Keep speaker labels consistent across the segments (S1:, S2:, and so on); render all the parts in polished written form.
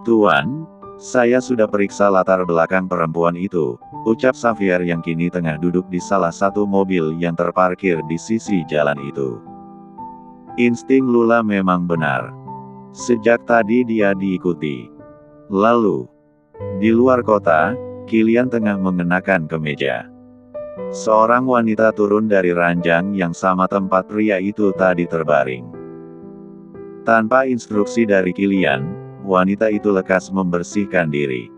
S1: Tuan, saya sudah periksa latar belakang perempuan itu, ucap Xavier yang kini tengah duduk di salah satu mobil yang terparkir di sisi jalan itu. Insting Lula memang benar. Sejak tadi dia diikuti. Lalu, di luar kota, Kilian tengah mengenakan kemeja. Seorang wanita turun dari ranjang yang sama tempat pria itu tadi terbaring. Tanpa instruksi dari Kilian, wanita itu lekas membersihkan diri.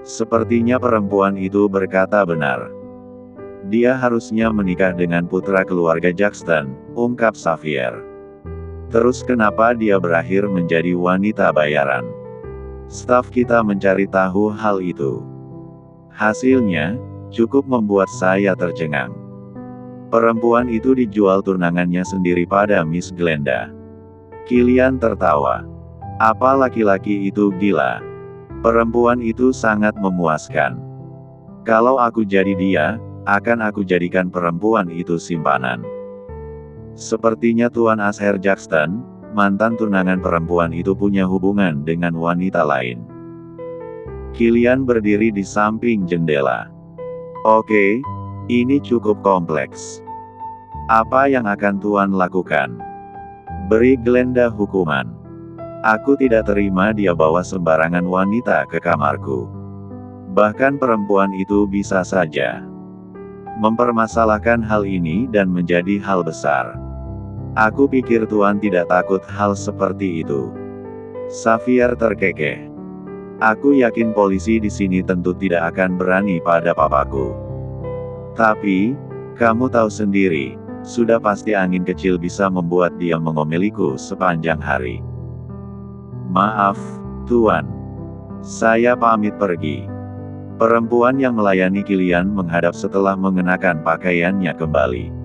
S1: Sepertinya perempuan itu berkata benar. Dia harusnya menikah dengan putra keluarga Jackson, ungkap Xavier. Terus kenapa dia berakhir menjadi wanita bayaran? Staf kita mencari tahu hal itu. Hasilnya, cukup membuat saya tercengang. Perempuan itu dijual tunangannya sendiri pada Miss Glenda. Kilian tertawa. Apa laki-laki itu gila? Perempuan itu sangat memuaskan. Kalau aku jadi dia, akan aku jadikan perempuan itu simpanan. Sepertinya Tuan Asher Jackson, mantan tunangan perempuan itu punya hubungan dengan wanita lain. Kilian berdiri di samping jendela. Oke, ini cukup kompleks. Apa yang akan Tuan lakukan? Beri Glenda hukuman. Aku tidak terima dia bawa sembarangan wanita ke kamarku. Bahkan perempuan itu bisa saja mempermasalahkan hal ini dan menjadi hal besar. Aku pikir Tuan tidak takut hal seperti itu. Xavier terkekeh. Aku yakin polisi di sini tentu tidak akan berani pada papaku. Tapi, kamu tahu sendiri, sudah pasti angin kecil bisa membuat dia mengomeliku sepanjang hari. Maaf, Tuan. Saya pamit pergi. Perempuan yang melayani Kilian menghadap setelah mengenakan pakaiannya kembali.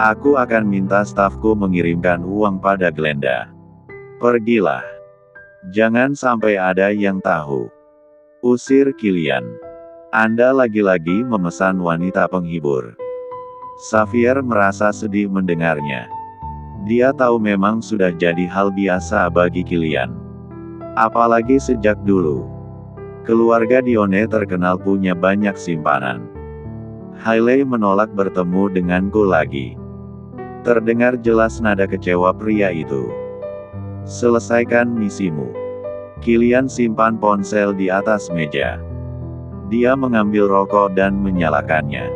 S1: Aku akan minta stafku mengirimkan uang pada Glenda. Pergilah. Jangan sampai ada yang tahu. Usir Kilian. Anda lagi-lagi memesan wanita penghibur. Xavier merasa sedih mendengarnya. Dia tahu memang sudah jadi hal biasa bagi Kilian. Apalagi sejak dulu. Keluarga Dione terkenal punya banyak simpanan. Hailey menolak bertemu denganku lagi. Terdengar jelas nada kecewa pria itu. Selesaikan misimu. Kilian simpan ponsel di atas meja. Dia mengambil rokok dan menyalakannya.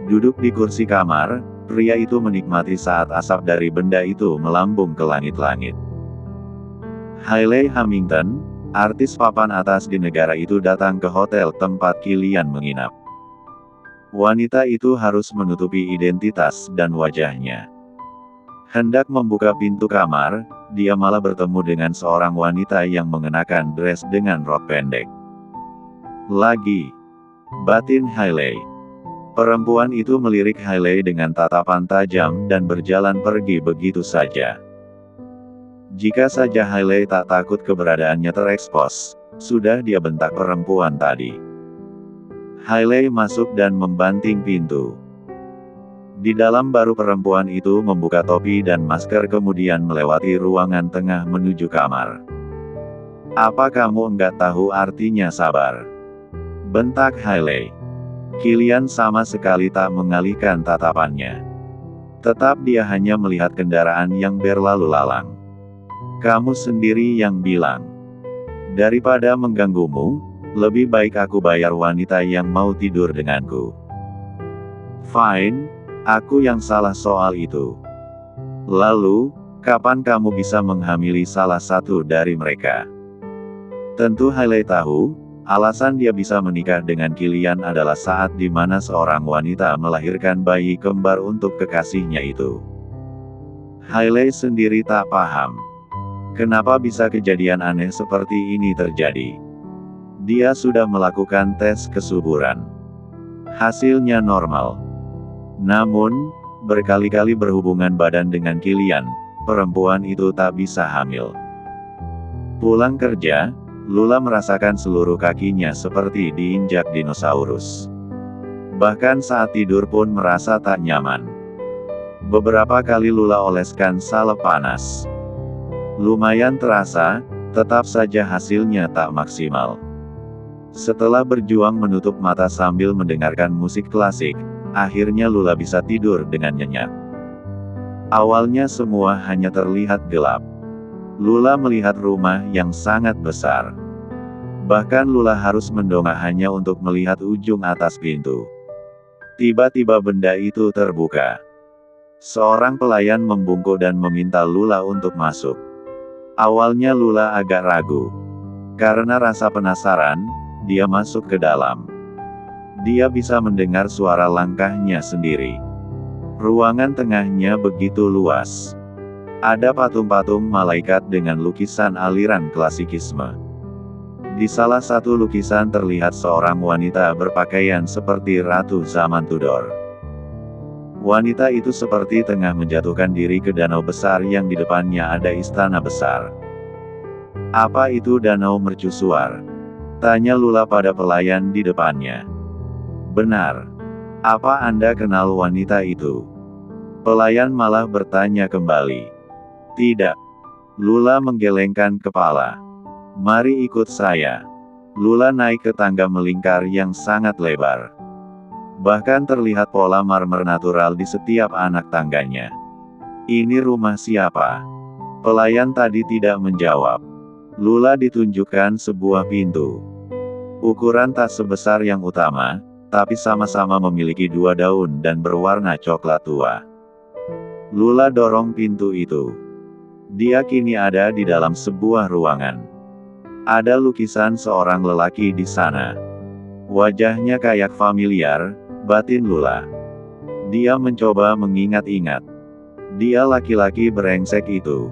S1: Duduk di kursi kamar, pria itu menikmati saat asap dari benda itu melambung ke langit-langit. Hailey Hamilton, artis papan atas di negara itu datang ke hotel tempat Kilian menginap. Wanita itu harus menutupi identitas dan wajahnya. Hendak membuka pintu kamar, dia malah bertemu dengan seorang wanita yang mengenakan dress dengan rok pendek. Lagi. Batin Hailey. Perempuan itu melirik Hailey dengan tatapan tajam dan berjalan pergi begitu saja. Jika saja Hailey tak takut keberadaannya terekspos, sudah dia bentak perempuan tadi. Hailey masuk dan membanting pintu. Di dalam baru perempuan itu membuka topi dan masker kemudian melewati ruangan tengah menuju kamar. Apa kamu enggak tahu artinya sabar? Bentak Hailey. Kilian sama sekali tak mengalihkan tatapannya. Tetap dia hanya melihat kendaraan yang berlalu lalang. Kamu sendiri yang bilang. Daripada mengganggumu, lebih baik aku bayar wanita yang mau tidur denganku. Fine, aku yang salah soal itu. Lalu, kapan kamu bisa menghamili salah satu dari mereka? Tentu Hailey tahu, alasan dia bisa menikah dengan Kilian adalah saat di mana seorang wanita melahirkan bayi kembar untuk kekasihnya itu. Hailey sendiri tak paham. Kenapa bisa kejadian aneh seperti ini terjadi? Dia sudah melakukan tes kesuburan. Hasilnya normal. Namun, berkali-kali berhubungan badan dengan Kilian, perempuan itu tak bisa hamil. Pulang kerja, Lula merasakan seluruh kakinya seperti diinjak dinosaurus. Bahkan saat tidur pun merasa tak nyaman. Beberapa kali Lula oleskan salep panas. Lumayan terasa, Tetap saja hasilnya tak maksimal. Setelah berjuang menutup mata sambil mendengarkan musik klasik, akhirnya Lula bisa tidur dengan nyenyak. Awalnya semua hanya terlihat gelap. Lula melihat rumah yang sangat besar. Bahkan Lula harus mendongak hanya untuk melihat ujung atas pintu. Tiba-tiba benda itu terbuka. Seorang pelayan membungkuk dan meminta Lula untuk masuk. Awalnya Lula agak ragu. Karena rasa penasaran, dia masuk ke dalam. Dia bisa mendengar suara langkahnya sendiri. Ruangan tengahnya begitu luas. Ada patung-patung malaikat dengan lukisan aliran klasikisme. Di salah satu lukisan terlihat seorang wanita berpakaian seperti ratu zaman Tudor. Wanita itu seperti tengah menjatuhkan diri ke danau besar yang di depannya ada istana besar. "Apa itu danau mercusuar?" tanya Lula pada pelayan di depannya. "Benar. Apa Anda kenal wanita itu?" Pelayan malah bertanya kembali. "Tidak." Lula menggelengkan kepala. "Mari ikut saya." Lula naik ke tangga melingkar yang sangat lebar. Bahkan terlihat pola marmer natural di setiap anak tangganya. "Ini rumah siapa?" Pelayan tadi tidak menjawab. Lula ditunjukkan sebuah pintu. Ukuran tak sebesar yang utama, tapi sama-sama memiliki 2 daun dan berwarna coklat tua. Lula dorong pintu itu. Dia kini ada di dalam sebuah ruangan. Ada lukisan seorang lelaki di sana. Wajahnya kayak familiar, batin Lula. Dia mencoba mengingat-ingat. Dia laki-laki brengsek itu.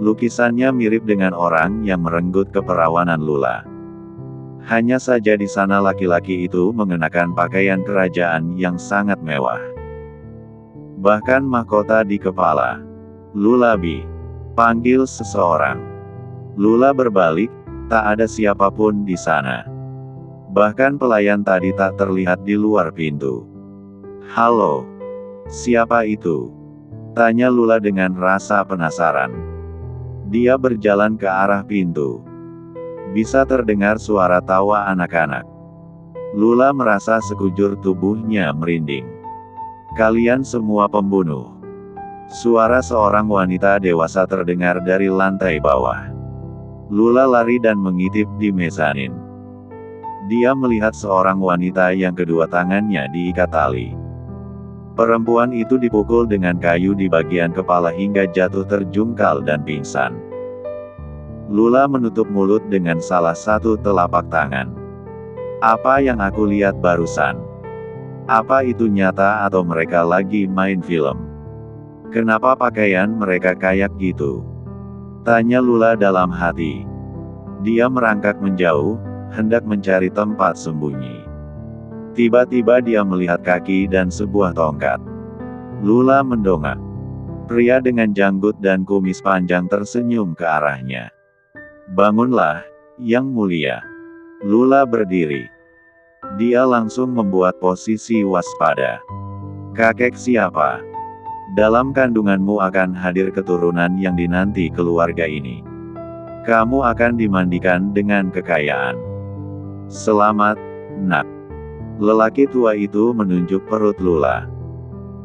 S1: Lukisannya mirip dengan orang yang merenggut keperawanan Lula. Hanya saja di sana laki-laki itu mengenakan pakaian kerajaan yang sangat mewah. Bahkan mahkota di kepala. "Lula Bi," panggil seseorang. Lula berbalik, tak ada siapapun di sana. Bahkan pelayan tadi tak terlihat di luar pintu. "Halo. Siapa itu?" tanya Lula dengan rasa penasaran. Dia berjalan ke arah pintu. Bisa terdengar suara tawa anak-anak. Lula merasa sekujur tubuhnya merinding. "Kalian semua pembunuh." Suara seorang wanita dewasa terdengar dari lantai bawah. Lula lari dan mengintip di mezanin. Dia melihat seorang wanita yang kedua tangannya diikat tali. Perempuan itu dipukul dengan kayu di bagian kepala hingga jatuh terjungkal dan pingsan. Lula menutup mulut dengan salah satu telapak tangan. "Apa yang aku lihat barusan? Apa itu nyata atau mereka lagi main film? Kenapa pakaian mereka kayak gitu?" tanya Lula dalam hati. Dia merangkak menjauh, hendak mencari tempat sembunyi. Tiba-tiba dia melihat kaki dan sebuah tongkat. Lula mendongak. Pria dengan janggut dan kumis panjang tersenyum ke arahnya. "Bangunlah, Yang Mulia." Lula berdiri. Dia langsung membuat posisi waspada. "Kakek siapa? Dalam kandunganmu akan hadir keturunan yang dinanti keluarga ini. Kamu akan dimandikan dengan kekayaan. Selamat, Nak." Lelaki tua itu menunjuk perut Lula.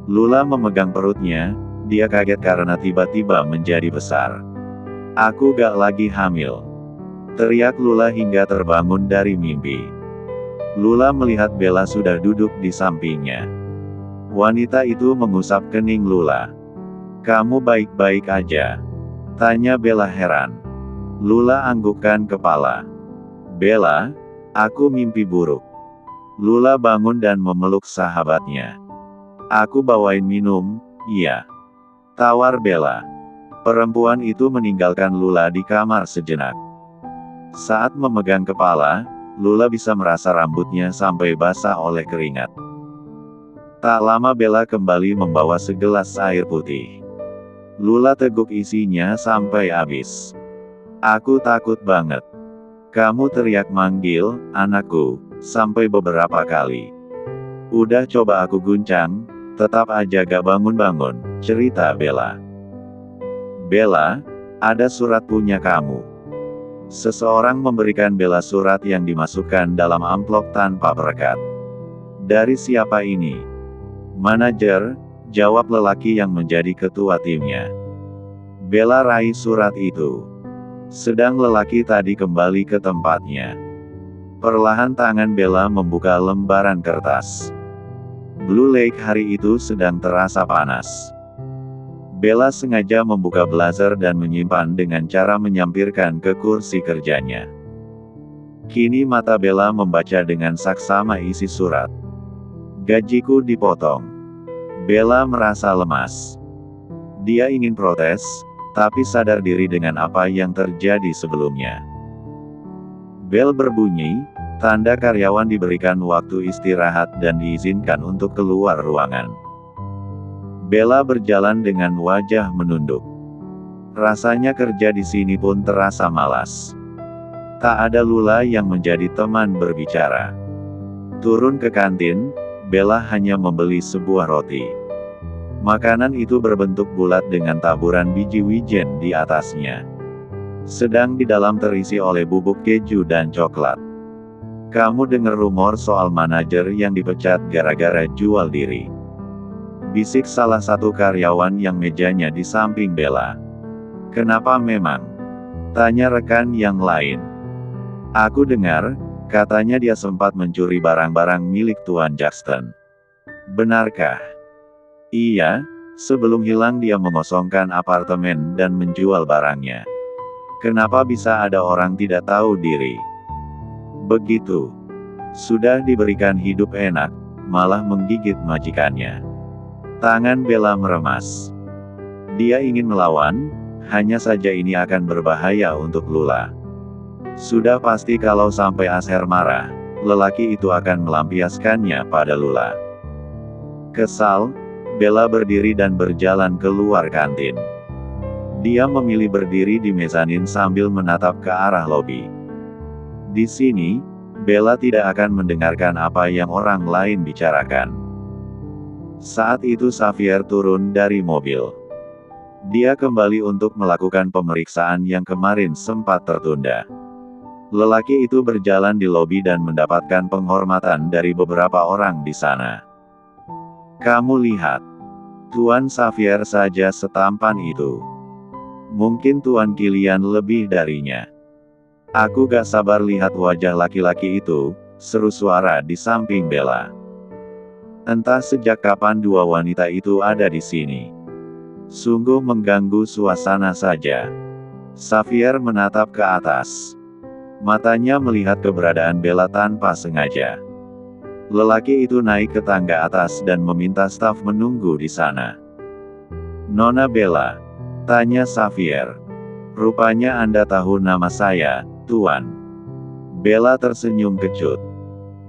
S1: Lula memegang perutnya, dia kaget karena tiba-tiba menjadi besar. "Aku gak lagi hamil," teriak Lula hingga terbangun dari mimpi. Lula melihat Bella sudah duduk di sampingnya. Wanita itu mengusap kening Lula. "Kamu baik-baik aja?" tanya Bella heran. Lula anggukkan kepala. "Bella, aku mimpi buruk." Lula bangun dan memeluk sahabatnya. "Aku bawain minum, iya?" tawar Bella. Perempuan itu meninggalkan Lula di kamar sejenak. Saat memegang kepala, Lula bisa merasa rambutnya sampai basah oleh keringat. Tak lama Bella kembali membawa segelas air putih. Lula teguk isinya sampai habis. "Aku takut banget." "Kamu teriak manggil, anakku, sampai beberapa kali. Udah coba aku guncang, tetap aja gak bangun-bangun," cerita Bella. "Bella, ada surat punya kamu." Seseorang memberikan Bella surat yang dimasukkan dalam amplop tanpa perekat. Dari siapa ini? Manajer, jawab lelaki yang menjadi ketua timnya. Bella raih surat itu. Sedang lelaki tadi kembali ke tempatnya. Perlahan tangan Bella membuka lembaran kertas. Blue Lake hari itu sedang terasa panas. Bella sengaja membuka blazer dan menyimpan dengan cara menyampirkan ke kursi kerjanya. Kini mata Bella membaca dengan saksama isi surat. Gajiku dipotong. Bella merasa lemas. Dia ingin protes, tapi sadar diri dengan apa yang terjadi sebelumnya. Bel berbunyi, tanda karyawan diberikan waktu istirahat dan diizinkan untuk keluar ruangan. Bella berjalan dengan wajah menunduk. Rasanya kerja di sini pun terasa malas. Tak ada Lula yang menjadi teman berbicara. Turun ke kantin, Bella hanya membeli sebuah roti. Makanan itu berbentuk bulat dengan taburan biji wijen di atasnya. Sedang di dalam terisi oleh bubuk keju dan coklat. Kamu dengar rumor soal manajer yang dipecat gara-gara jual diri? Bisik salah satu karyawan yang mejanya di samping Bella. Kenapa memang? Tanya rekan yang lain. Aku dengar, katanya dia sempat mencuri barang-barang milik Tuan Jackson. Benarkah? Iya, sebelum hilang dia mengosongkan apartemen dan menjual barangnya. Kenapa bisa ada orang tidak tahu diri? Begitu. Sudah diberikan hidup enak, malah menggigit majikannya. Tangan Bella meremas. Dia ingin melawan, hanya saja ini akan berbahaya untuk Lula. Sudah pasti kalau sampai Asher marah, lelaki itu akan melampiaskannya pada Lula. Kesal, Bella berdiri dan berjalan keluar kantin. Dia memilih berdiri di mezanin sambil menatap ke arah lobi. Di sini, Bella tidak akan mendengarkan apa yang orang lain bicarakan. Saat itu Xavier turun dari mobil. Dia kembali untuk melakukan pemeriksaan yang kemarin sempat tertunda. Lelaki itu berjalan di lobi dan mendapatkan penghormatan dari beberapa orang di sana. Kamu lihat. Tuan Xavier saja setampan itu. Mungkin Tuan Kilian lebih darinya. Aku gak sabar lihat wajah laki-laki itu, seru suara di samping Bella. Entah sejak kapan dua wanita itu ada di sini. Sungguh mengganggu suasana saja. Xavier menatap ke atas. Matanya melihat keberadaan Bella tanpa sengaja. Lelaki itu naik ke tangga atas dan meminta staf menunggu di sana. Nona Bella, tanya Xavier. Rupanya Anda tahu nama saya, Tuan. Bella tersenyum kecut.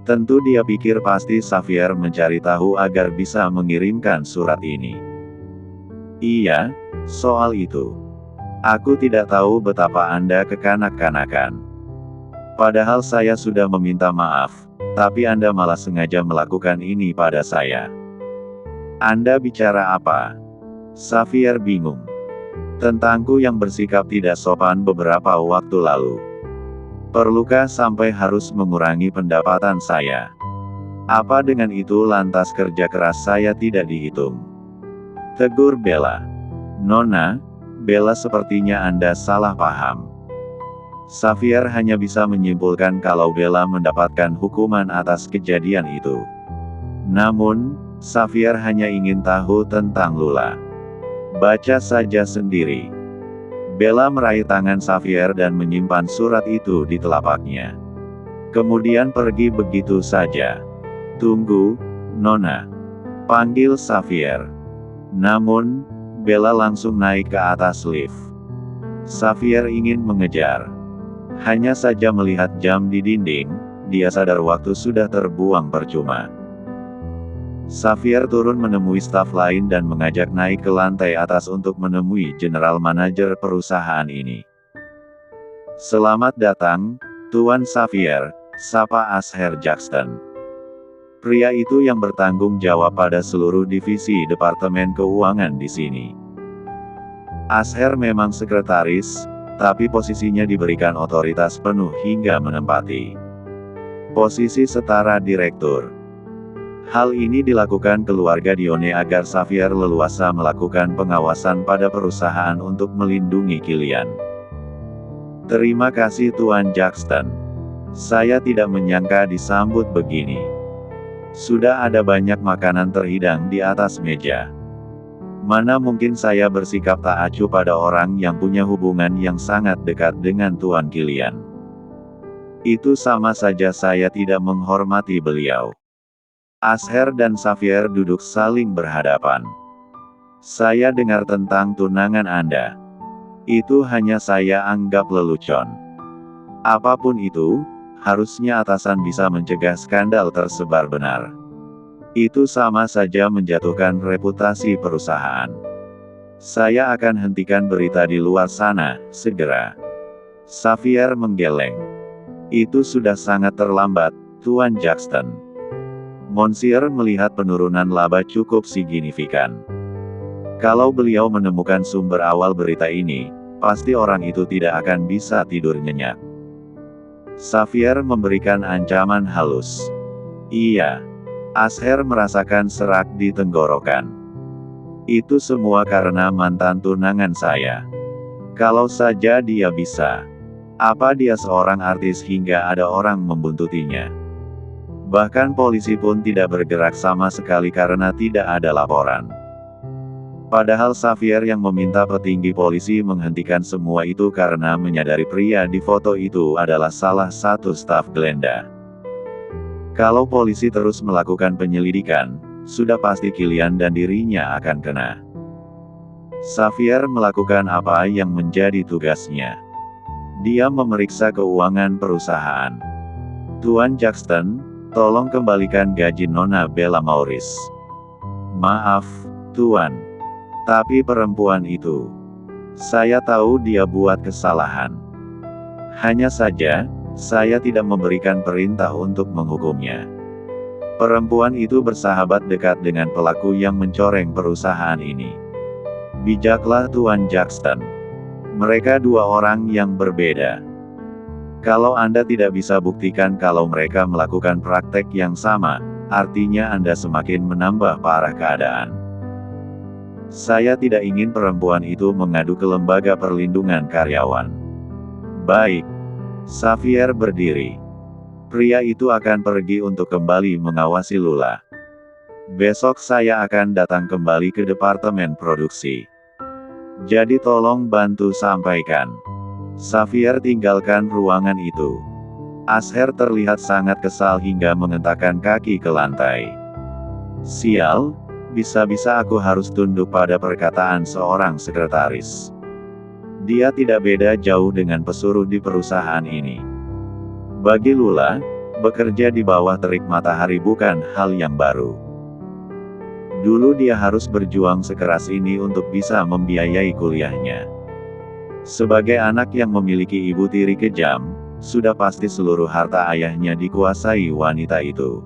S1: Tentu dia pikir pasti Xavier mencari tahu agar bisa mengirimkan surat ini. Iya, soal itu. Aku tidak tahu betapa Anda kekanak-kanakan. Padahal saya sudah meminta maaf, tapi Anda malah sengaja melakukan ini pada saya. Anda bicara apa? Xavier bingung. Tentangku yang bersikap tidak sopan beberapa waktu lalu. Perlukah sampai harus mengurangi pendapatan saya? Apa dengan itu lantas kerja keras saya tidak dihitung? Tegur Bella. Nona, Bella sepertinya Anda salah paham. Xavier hanya bisa menyimpulkan kalau Bella mendapatkan hukuman atas kejadian itu. Namun, Xavier hanya ingin tahu tentang Lula. Baca saja sendiri. Bella meraih tangan Xavier dan menyimpan surat itu di telapaknya. Kemudian pergi begitu saja. Tunggu, Nona. Panggil Xavier. Namun, Bella langsung naik ke atas lift. Xavier ingin mengejar. Hanya saja melihat jam di dinding, dia sadar waktu sudah terbuang percuma. Xavier turun menemui staf lain dan mengajak naik ke lantai atas untuk menemui general manajer perusahaan ini. Selamat datang, Tuan Xavier, sapa Asher Jackson. Pria itu yang bertanggung jawab pada seluruh divisi Departemen Keuangan di sini. Asher memang sekretaris, tapi posisinya diberikan otoritas penuh hingga menempati posisi setara direktur. Hal ini dilakukan keluarga Dione agar Xavier leluasa melakukan pengawasan pada perusahaan untuk melindungi Kilian. Terima kasih Tuan Jackson. Saya tidak menyangka disambut begini. Sudah ada banyak makanan terhidang di atas meja. Mana mungkin saya bersikap tak acuh pada orang yang punya hubungan yang sangat dekat dengan Tuan Kilian. Itu sama saja saya tidak menghormati beliau. Asher dan Xavier duduk saling berhadapan. Saya dengar tentang tunangan Anda. Itu hanya saya anggap lelucon. Apapun itu, harusnya atasan bisa mencegah skandal tersebar benar. Itu sama saja menjatuhkan reputasi perusahaan. Saya akan hentikan berita di luar sana, segera. Xavier menggeleng. Itu sudah sangat terlambat, Tuan Jackson. Monsieur melihat penurunan laba cukup signifikan. Kalau beliau menemukan sumber awal berita ini, pasti orang itu tidak akan bisa tidur nyenyak. Xavier memberikan ancaman halus. Iya. Asher merasakan serak di tenggorokan. Itu semua karena mantan tunangan saya. Kalau saja dia bisa. Apa dia seorang artis hingga ada orang membuntutinya? Bahkan polisi pun tidak bergerak sama sekali karena tidak ada laporan. Padahal Xavier yang meminta petinggi polisi menghentikan semua itu karena menyadari pria di foto itu adalah salah satu staf Glenda. Kalau polisi terus melakukan penyelidikan, sudah pasti Kilian dan dirinya akan kena. Xavier melakukan apa yang menjadi tugasnya. Dia memeriksa keuangan perusahaan. Tuan Jackson, tolong kembalikan gaji Nona Bella Maurice. Maaf, Tuan. Tapi perempuan itu. Saya tahu dia buat kesalahan. Hanya saja, saya tidak memberikan perintah untuk menghukumnya. Perempuan itu bersahabat dekat dengan pelaku yang mencoreng perusahaan ini. Bijaklah Tuan Jackson. Mereka dua orang yang berbeda. Kalau Anda tidak bisa buktikan kalau mereka melakukan praktek yang sama, artinya Anda semakin menambah parah keadaan. Saya tidak ingin perempuan itu mengadu ke lembaga perlindungan karyawan. Baik. Xavier berdiri. Pria itu akan pergi untuk kembali mengawasi Lula. Besok saya akan datang kembali ke departemen produksi. Jadi tolong bantu sampaikan. Xavier tinggalkan ruangan itu. Asher terlihat sangat kesal hingga mengentakkan kaki ke lantai. Sial, bisa-bisa aku harus tunduk pada perkataan seorang sekretaris. Dia tidak beda jauh dengan pesuruh di perusahaan ini. Bagi Lula, bekerja di bawah terik matahari bukan hal yang baru. Dulu dia harus berjuang sekeras ini untuk bisa membiayai kuliahnya. Sebagai anak yang memiliki ibu tiri kejam, sudah pasti seluruh harta ayahnya dikuasai wanita itu.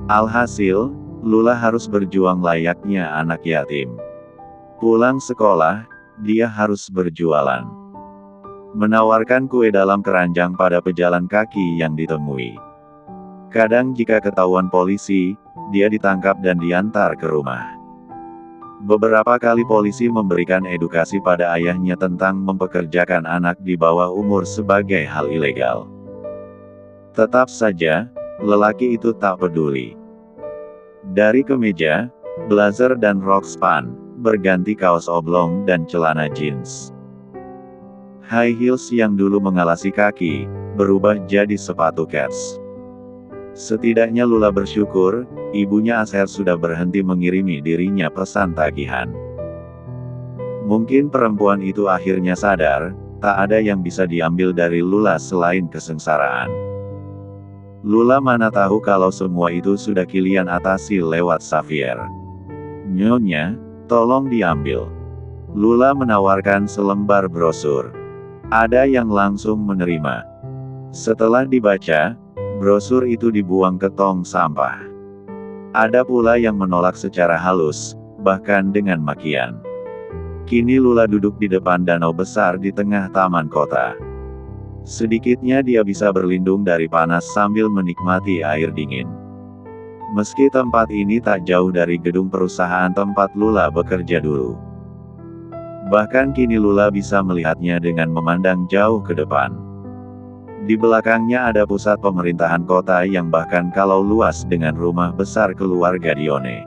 S1: Alhasil, Lula harus berjuang layaknya anak yatim. Pulang sekolah, dia harus berjualan. Menawarkan kue dalam keranjang pada pejalan kaki yang ditemui. Kadang jika ketahuan polisi, dia ditangkap dan diantar ke rumah. Beberapa kali polisi memberikan edukasi pada ayahnya tentang mempekerjakan anak di bawah umur sebagai hal ilegal. Tetap saja, lelaki itu tak peduli. Dari kemeja, blazer dan rok span, berganti kaos oblong dan celana jeans. High heels yang dulu mengalasi kaki, berubah jadi sepatu kets. Setidaknya Lula bersyukur, ibunya Asher sudah berhenti mengirimi dirinya pesan tagihan. Mungkin perempuan itu akhirnya sadar, tak ada yang bisa diambil dari Lula selain kesengsaraan. Lula mana tahu kalau semua itu sudah Kilian atasi lewat Xavier. Nyonya, tolong diambil. Lula menawarkan selembar brosur. Ada yang langsung menerima. Setelah dibaca, brosur itu dibuang ke tong sampah. Ada pula yang menolak secara halus, bahkan dengan makian. Kini Lula duduk di depan danau besar di tengah taman kota. Sedikitnya dia bisa berlindung dari panas sambil menikmati air dingin. Meski tempat ini tak jauh dari gedung perusahaan tempat Lula bekerja dulu. Bahkan kini Lula bisa melihatnya dengan memandang jauh ke depan. Di belakangnya ada pusat pemerintahan kota yang bahkan kalau luas dengan rumah besar keluarga Dione.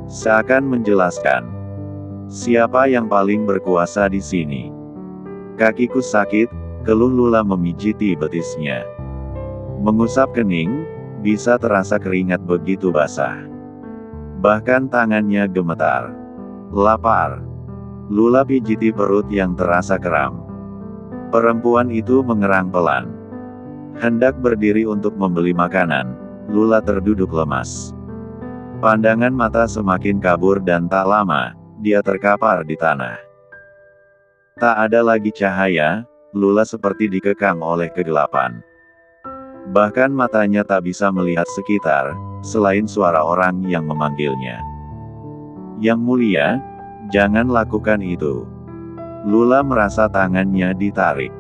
S1: Seakan menjelaskan, siapa yang paling berkuasa di sini? Kakiku sakit, keluh Lula memijiti betisnya. Mengusap kening, bisa terasa keringat begitu basah. Bahkan tangannya gemetar. Lapar. Lula pijiti perut yang terasa kram. Perempuan itu mengerang pelan. Hendak berdiri untuk membeli makanan, Lula terduduk lemas. Pandangan mata semakin kabur dan tak lama, dia terkapar di tanah. Tak ada lagi cahaya, Lula seperti dikekang oleh kegelapan. Bahkan matanya tak bisa melihat sekitar, selain suara orang yang memanggilnya. Yang mulia, jangan lakukan itu. Lula merasa tangannya ditarik.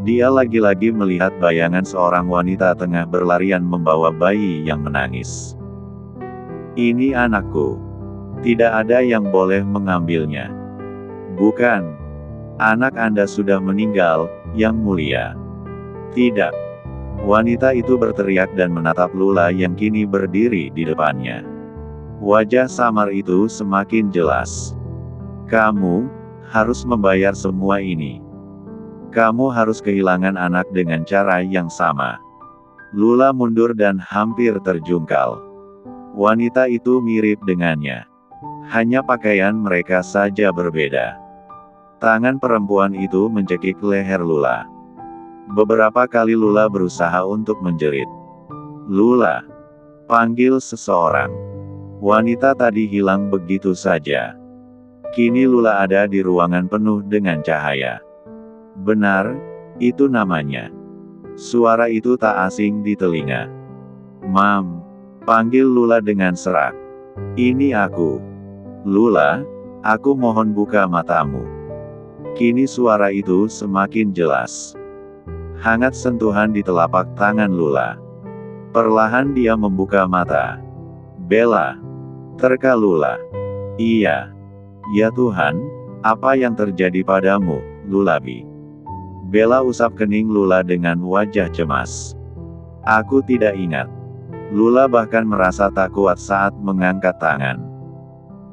S1: Dia lagi-lagi melihat bayangan seorang wanita tengah berlarian membawa bayi yang menangis. Ini anakku. Tidak ada yang boleh mengambilnya. Bukan. Anak Anda sudah meninggal, Yang Mulia. Tidak. Wanita itu berteriak dan menatap Lula yang kini berdiri di depannya. Wajah samar itu semakin jelas. Kamu harus membayar semua ini. Kamu harus kehilangan anak dengan cara yang sama. Lula mundur dan hampir terjungkal. Wanita itu mirip dengannya. Hanya pakaian mereka saja berbeda. Tangan perempuan itu mencekik leher Lula. Beberapa kali Lula berusaha untuk menjerit. Lula, panggil seseorang. Wanita tadi hilang begitu saja. Kini Lula ada di ruangan penuh dengan cahaya. Benar, itu namanya. Suara itu tak asing di telinga. Mam, panggil Lula dengan serak. Ini aku. Lula, aku mohon buka matamu. Kini suara itu semakin jelas. Hangat sentuhan di telapak tangan Lula. Perlahan dia membuka mata. Bella. Terka Lula. Iya. Ya Tuhan, apa yang terjadi padamu, Lulabi? Bella usap kening Lula dengan wajah cemas. Aku tidak ingat. Lula bahkan merasa tak kuat saat mengangkat tangan.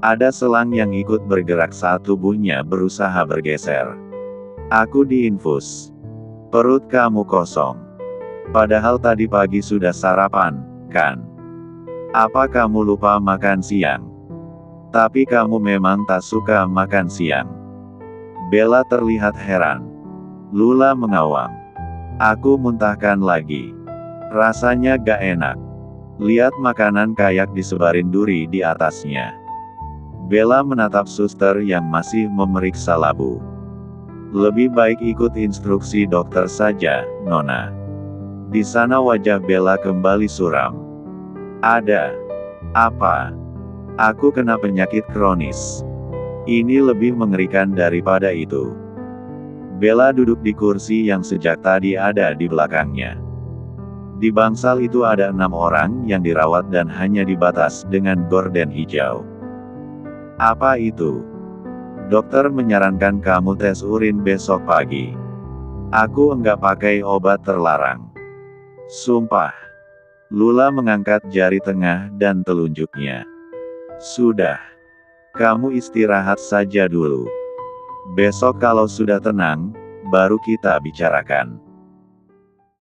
S1: Ada selang yang ikut bergerak saat tubuhnya berusaha bergeser. Aku diinfus. Perut kamu kosong. Padahal tadi pagi sudah sarapan, kan? Apa kamu lupa makan siang? Tapi kamu memang tak suka makan siang. Bella terlihat heran. Lula mengawang. Aku muntahkan lagi. Rasanya gak enak. Lihat makanan kayak disebarin duri di atasnya. Bella menatap suster yang masih memeriksa labu. Lebih baik ikut instruksi dokter saja, Nona. Di sana wajah Bella kembali suram. Ada. Apa? Aku kena penyakit kronis. Ini lebih mengerikan daripada itu. Bella duduk di kursi yang sejak tadi ada di belakangnya. Di bangsal itu ada 6 orang yang dirawat dan hanya dibatas dengan gorden hijau. Apa itu? Dokter menyarankan kamu tes urin besok pagi. Aku enggak pakai obat terlarang. Sumpah. Lula mengangkat jari tengah dan telunjuknya. Sudah. Kamu istirahat saja dulu. Besok kalau sudah tenang, baru kita bicarakan.